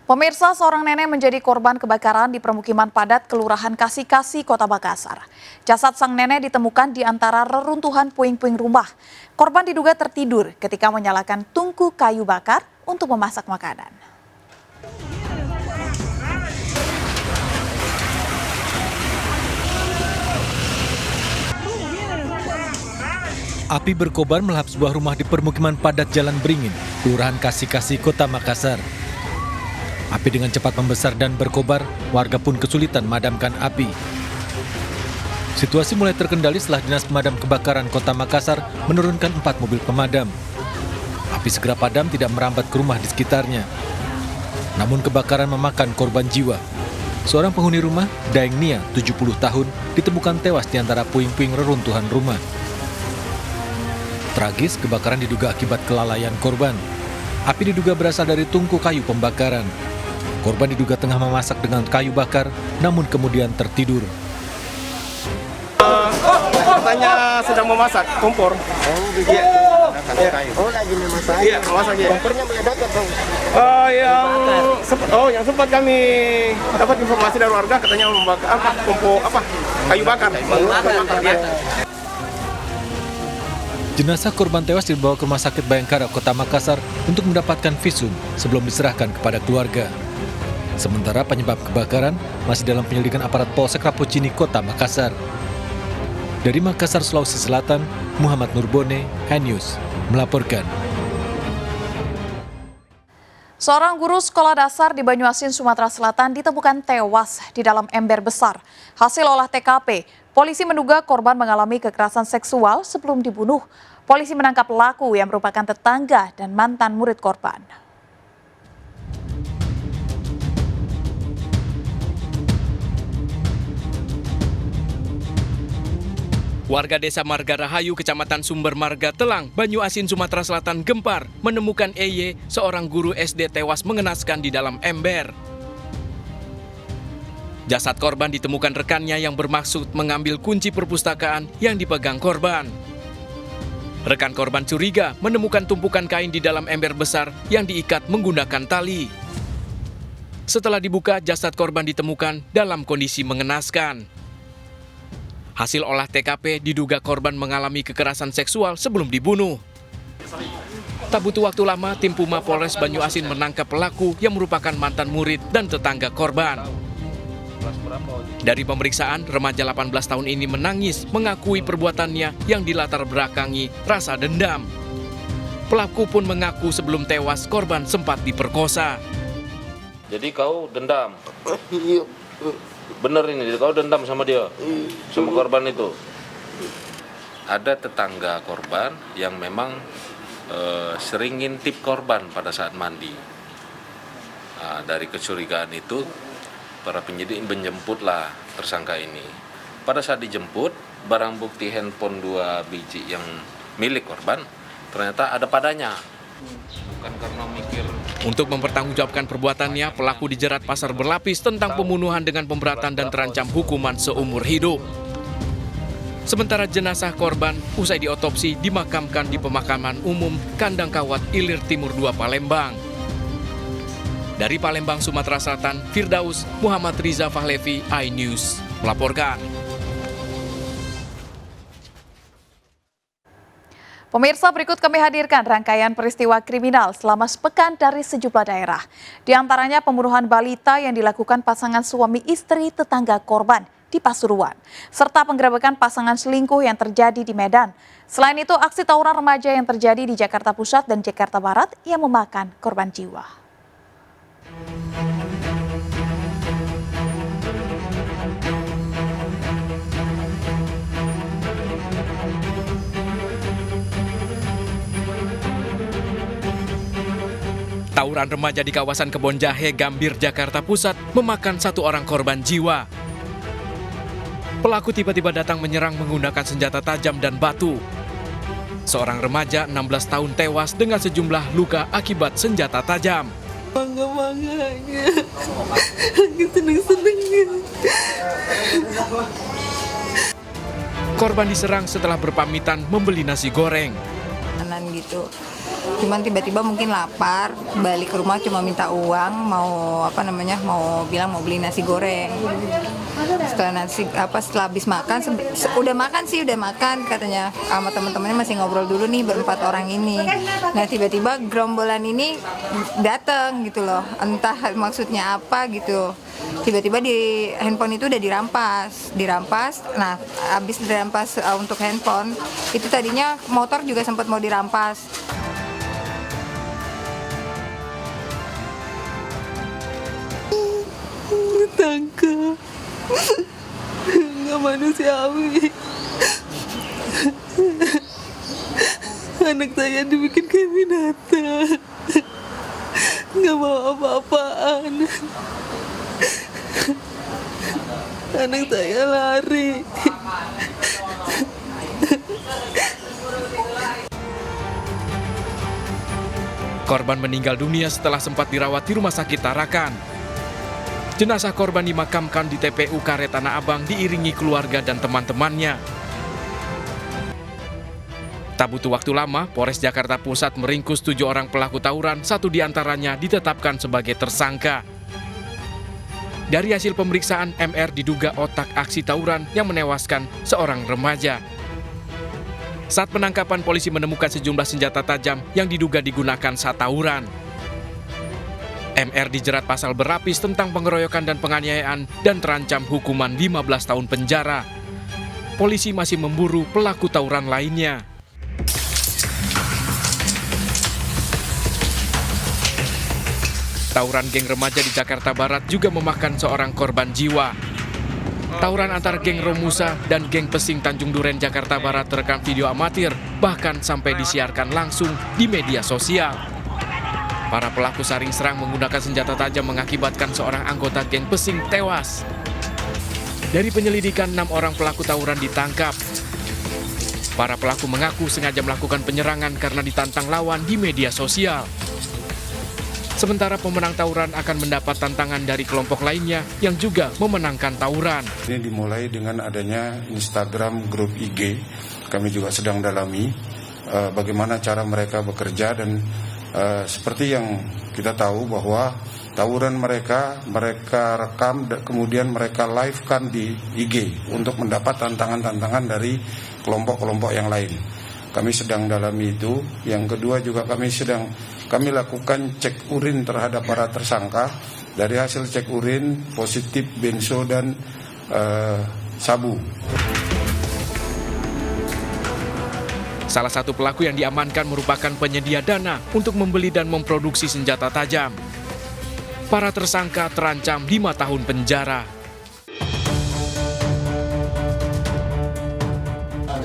Pemirsa, seorang nenek menjadi korban kebakaran di permukiman padat Kelurahan Kasih-Kasih, Kota Makassar. Jasad sang nenek ditemukan di antara reruntuhan puing-puing rumah. Korban diduga tertidur ketika menyalakan tungku kayu bakar untuk memasak makanan. Api berkobar melahap sebuah rumah di permukiman padat Jalan Beringin, Kelurahan Kasih-Kasih, Kota Makassar. Api dengan cepat membesar dan berkobar, warga pun kesulitan memadamkan api. Situasi mulai terkendali setelah Dinas Pemadam Kebakaran Kota Makassar menurunkan 4 mobil pemadam. Api segera padam tidak merambat ke rumah di sekitarnya. Namun kebakaran memakan korban jiwa. Seorang penghuni rumah, Daeng Nia, 70 tahun, ditemukan tewas di antara puing-puing reruntuhan rumah. Tragis, kebakaran diduga akibat kelalaian korban. Api diduga berasal dari tungku kayu pembakaran. Korban diduga tengah memasak dengan kayu bakar, namun kemudian tertidur. Katanya sedang memasak kompor. Iya. Oh, lagi memasak. Iya, memasak ya. Kompornya meledak atau? Yang sempat kami dapat informasi dari warga katanya membakar kayu bakar. Ya. Jenazah korban tewas dibawa ke Rumah Sakit Bayangkara Kota Makassar untuk mendapatkan visum sebelum diserahkan kepada keluarga. Sementara penyebab kebakaran masih dalam penyelidikan aparat Polsek Rapocini Kota Makassar. Dari Makassar, Sulawesi Selatan, Muhammad Nurbone, HNews melaporkan. Seorang guru sekolah dasar di Banyuasin, Sumatera Selatan ditemukan tewas di dalam ember besar. Hasil olah TKP, polisi menduga korban mengalami kekerasan seksual sebelum dibunuh. Polisi menangkap pelaku yang merupakan tetangga dan mantan murid korban. Warga desa Marga Rahayu, Kecamatan Sumber Marga, Telang, Banyuasin, Sumatera Selatan gempar menemukan EY, seorang guru SD tewas mengenaskan di dalam ember. Jasad korban ditemukan rekannya yang bermaksud mengambil kunci perpustakaan yang dipegang korban. Rekan korban curiga menemukan tumpukan kain di dalam ember besar yang diikat menggunakan tali. Setelah dibuka, jasad korban ditemukan dalam kondisi mengenaskan. Hasil olah TKP diduga korban mengalami kekerasan seksual sebelum dibunuh. Tak butuh waktu lama, tim Puma Polres Banyuasin menangkap pelaku yang merupakan mantan murid dan tetangga korban. Dari pemeriksaan, remaja 18 tahun ini menangis mengakui perbuatannya yang dilatar belakangi rasa dendam. Pelaku pun mengaku sebelum tewas korban sempat diperkosa. Jadi kau dendam? Iya. Bener ini, kau dendam sama dia? Sama korban itu? Ada tetangga korban yang memang sering ngintip korban pada saat mandi. Nah, dari kecurigaan itu, para penyidik menjemputlah tersangka ini. Pada saat dijemput, barang bukti handphone 2 biji yang milik korban ternyata ada padanya. Bukan karena mikir. Untuk mempertanggungjawabkan perbuatannya, pelaku dijerat pasal berlapis tentang pembunuhan dengan pemberatan dan terancam hukuman seumur hidup. Sementara jenazah korban usai diotopsi dimakamkan di Pemakaman Umum Kandang Kawat Ilir Timur 2 Palembang. Dari Palembang, Sumatera Selatan, Firdaus Muhammad Riza Fahlevi, iNews melaporkan. Pemirsa, berikut kami hadirkan rangkaian peristiwa kriminal selama sepekan dari sejumlah daerah. Di antaranya pembunuhan balita yang dilakukan pasangan suami istri tetangga korban di Pasuruan, serta penggerebekan pasangan selingkuh yang terjadi di Medan. Selain itu, aksi tawuran remaja yang terjadi di Jakarta Pusat dan Jakarta Barat yang memakan korban jiwa. Tawuran remaja di kawasan Kebon Jahe, Gambir, Jakarta Pusat memakan 1 orang korban jiwa. Pelaku tiba-tiba datang menyerang menggunakan senjata tajam dan batu. Seorang remaja 16 tahun tewas dengan sejumlah luka akibat senjata tajam. Bangga-bangganya, lagi seneng-senengnya. Korban diserang setelah berpamitan membeli nasi goreng. Gitu. Cuman tiba-tiba mungkin lapar, balik ke rumah cuma minta uang, mau bilang mau beli nasi goreng. Setelah habis makan, udah makan katanya sama teman-temannya, masih ngobrol dulu nih berempat orang ini. Nah tiba-tiba gerombolan ini datang gitu loh, entah maksudnya apa gitu. Tiba-tiba di handphone itu udah dirampas. Nah habis dirampas untuk handphone itu tadinya motor juga sempat mau dirampas. Tangkap. Nggak manusiawi. Anak saya dibikin kayak binatang. Nggak mau apa-apaan. Anak saya lari. Korban meninggal dunia setelah sempat dirawat di Rumah Sakit Tarakan. Jenazah korban dimakamkan di TPU Karet Tanah Abang diiringi keluarga dan teman-temannya. Tak butuh waktu lama, Polres Jakarta Pusat meringkus 7 orang pelaku tawuran, 1 diantaranya ditetapkan sebagai tersangka. Dari hasil pemeriksaan, MR diduga otak aksi tawuran yang menewaskan seorang remaja. Saat penangkapan, polisi menemukan sejumlah senjata tajam yang diduga digunakan saat tawuran. MR dijerat pasal berlapis tentang pengeroyokan dan penganiayaan dan terancam hukuman 15 tahun penjara. Polisi masih memburu pelaku tawuran lainnya. Tawuran geng remaja di Jakarta Barat juga memakan seorang korban jiwa. Tawuran antar geng Romusa dan geng Pesing Tanjung Duren Jakarta Barat terekam video amatir, bahkan sampai disiarkan langsung di media sosial. Para pelaku saling serang menggunakan senjata tajam mengakibatkan seorang anggota geng Pesing tewas. Dari penyelidikan, 6 orang pelaku tawuran ditangkap. Para pelaku mengaku sengaja melakukan penyerangan karena ditantang lawan di media sosial. Sementara pemenang tawuran akan mendapat tantangan dari kelompok lainnya yang juga memenangkan tawuran. Ini dimulai dengan adanya Instagram grup IG. Kami juga sedang dalami bagaimana cara mereka bekerja dan seperti yang kita tahu bahwa tawuran mereka rekam kemudian mereka live-kan di IG untuk mendapat tantangan-tantangan dari kelompok-kelompok yang lain. Kami sedang dalami itu. Yang kedua juga kami lakukan cek urin terhadap para tersangka. Dari hasil cek urin positif benzo dan sabu. Salah satu pelaku yang diamankan merupakan penyedia dana untuk membeli dan memproduksi senjata tajam. Para tersangka terancam 5 tahun penjara.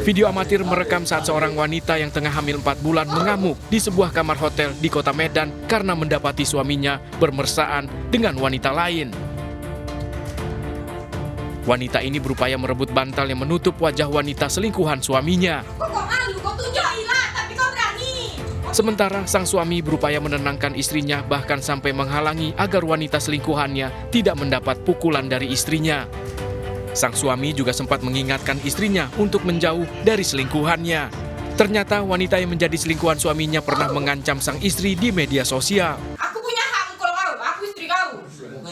Video amatir merekam saat seorang wanita yang tengah hamil 4 bulan mengamuk di sebuah kamar hotel di Kota Medan karena mendapati suaminya bermesraan dengan wanita lain. Wanita ini berupaya merebut bantal yang menutup wajah wanita selingkuhan suaminya. Sementara sang suami berupaya menenangkan istrinya, bahkan sampai menghalangi agar wanita selingkuhannya tidak mendapat pukulan dari istrinya. Sang suami juga sempat mengingatkan istrinya untuk menjauh dari selingkuhannya. Ternyata wanita yang menjadi selingkuhan suaminya pernah mengancam sang istri di media sosial. Aku punya hak kalau kau, aku istri kau.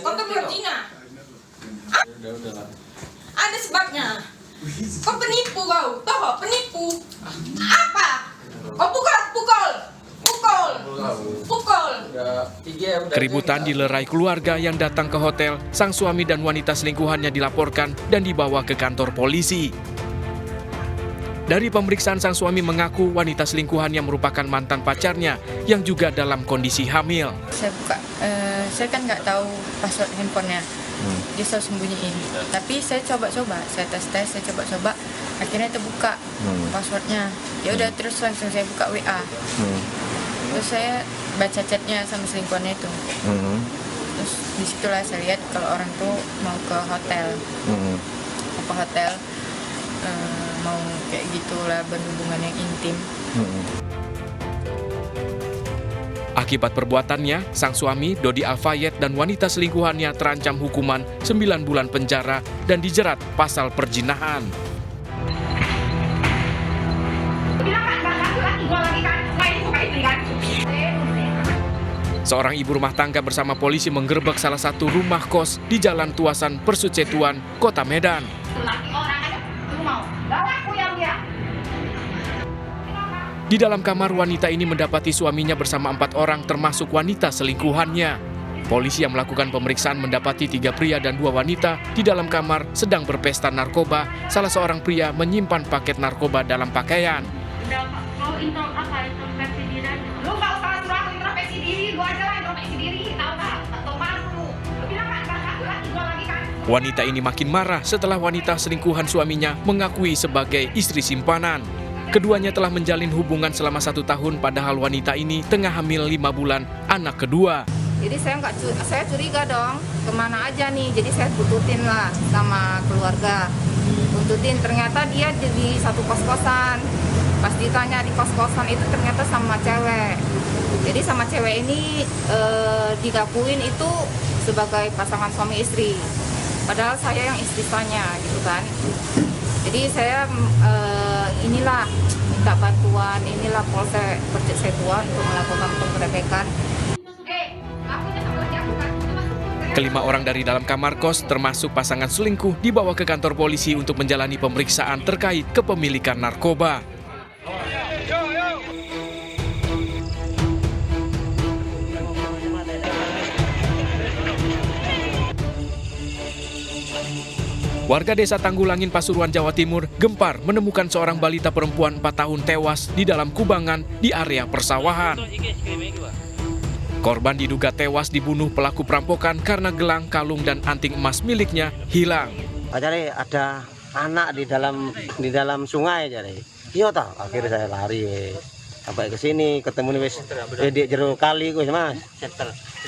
Kau kan berzina. Ada sebabnya. Kau penipu kau, toh penipu. Apa? Kau pukul. Keributan dilerai keluarga yang datang ke hotel. Sang suami dan wanita selingkuhannya dilaporkan dan dibawa ke kantor polisi. Dari pemeriksaan, sang suami mengaku wanita selingkuhannya merupakan mantan pacarnya yang juga dalam kondisi hamil. Saya kan nggak tahu password handphonenya. Dia selalu sembunyiin. Tapi saya coba-coba, saya tes, saya coba-coba. Akhirnya terbuka passwordnya. Ya udah, terus langsung saya buka WA. Terus saya baca chatnya sama selingkuhannya itu. Terus disitulah saya lihat kalau orang tuh mau ke hotel. Mau kayak gitulah, berhubungan yang intim. Akibat perbuatannya, sang suami Dodi Alfayed dan wanita selingkuhannya terancam hukuman 9 bulan penjara dan dijerat pasal perzinahan. Seorang ibu rumah tangga bersama polisi menggerebek salah satu rumah kos di Jalan Tuasan, Persucetuan, Kota Medan. Di dalam kamar, wanita ini mendapati suaminya bersama 4 orang termasuk wanita selingkuhannya. Polisi yang melakukan pemeriksaan mendapati 3 pria dan 2 wanita di dalam kamar sedang berpesta narkoba. Salah seorang pria menyimpan paket narkoba dalam pakaian. Lu nggak usah suruh aku introspeksi diri, lu aja lah introspeksi diri, tahu nggak? Tahu malu. Lu bilang nggak laki lagi kan? Wanita ini makin marah setelah wanita selingkuhan suaminya mengakui sebagai istri simpanan. Keduanya telah menjalin hubungan selama 1 tahun, padahal wanita ini tengah hamil 5 bulan anak kedua. Jadi saya curiga dong, kemana aja nih. Jadi saya buntutin lah sama keluarga. Buntutin, ternyata dia di satu kos-kosan. Pas ditanya di kos-kosan itu ternyata sama cewek. Jadi sama cewek ini digakuin itu sebagai pasangan suami istri. Padahal saya yang istrinya gitu kan. Jadi saya inilah minta bantuan, inilah Polsek Persucetuan untuk melakukan penggerebekan. Kelima orang dari dalam kamar kos termasuk pasangan selingkuh dibawa ke kantor polisi untuk menjalani pemeriksaan terkait kepemilikan narkoba. Warga desa Tanggulangin, Pasuruan, Jawa Timur gempar menemukan seorang balita perempuan 4 tahun tewas di dalam kubangan di area persawahan. Korban diduga tewas dibunuh pelaku perampokan karena gelang, kalung, dan anting emas miliknya hilang. Jadi ada anak di dalam sungai jadi. Iya toh, akhirnya saya lari sampai ke sini ketemu nih wis di jero kali wis Mas.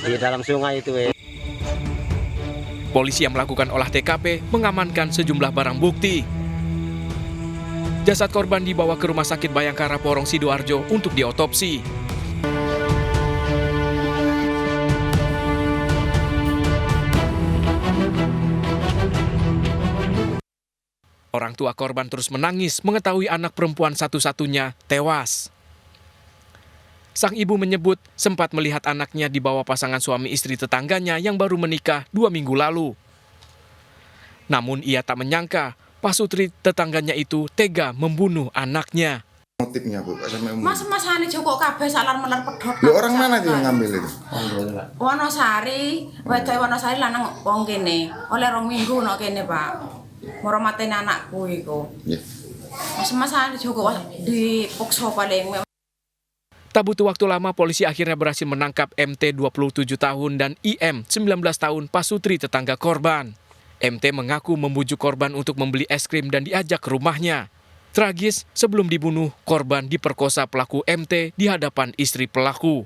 Di dalam sungai itu wis. Polisi yang melakukan olah TKP mengamankan sejumlah barang bukti. Jasad korban dibawa ke Rumah Sakit Bayangkara Porong Sidoarjo untuk diotopsi. Orang tua korban terus menangis mengetahui anak perempuan satu-satunya tewas. Sang ibu menyebut sempat melihat anaknya dibawa pasangan suami istri tetangganya yang baru menikah 2 minggu lalu. Namun ia tak menyangka pasutri tetangganya itu tega membunuh anaknya. Motifnya Bu, Mas-masane Joko kabeh salar-melar pedhot. Lu orang mana tuh yang ngambil itu? Wonosari, wedoke Wonosari lanang wong kene. Oleh 2 minggu no kene, Pak. Moro matene anakku iku. Nggih. Mas-masane Joko dipuksa paling. Tak butuh waktu lama, polisi akhirnya berhasil menangkap MT 27 tahun dan IM 19 tahun pasutri tetangga korban. MT mengaku membujuk korban untuk membeli es krim dan diajak ke rumahnya. Tragis, sebelum dibunuh, korban diperkosa pelaku MT di hadapan istri pelaku.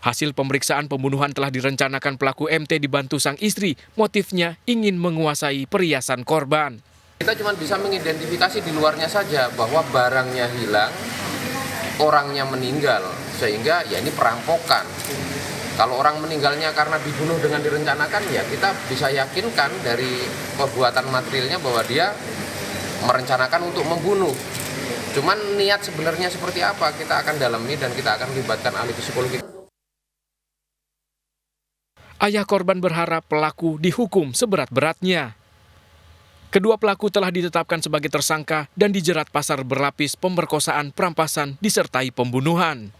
Hasil pemeriksaan pembunuhan telah direncanakan pelaku MT dibantu sang istri. Motifnya ingin menguasai perhiasan korban. Kita cuma bisa mengidentifikasi di luarnya saja bahwa barangnya hilang, orangnya meninggal, sehingga ya ini perampokan. Kalau orang meninggalnya karena dibunuh dengan direncanakan, ya kita bisa yakinkan dari perbuatan materialnya bahwa dia merencanakan untuk membunuh. Cuman niat sebenarnya seperti apa kita akan dalami dan kita akan libatkan ahli psikologi. Ayah korban berharap pelaku dihukum seberat-beratnya. Kedua pelaku telah ditetapkan sebagai tersangka dan dijerat pasal berlapis pemerkosaan, perampasan, disertai pembunuhan.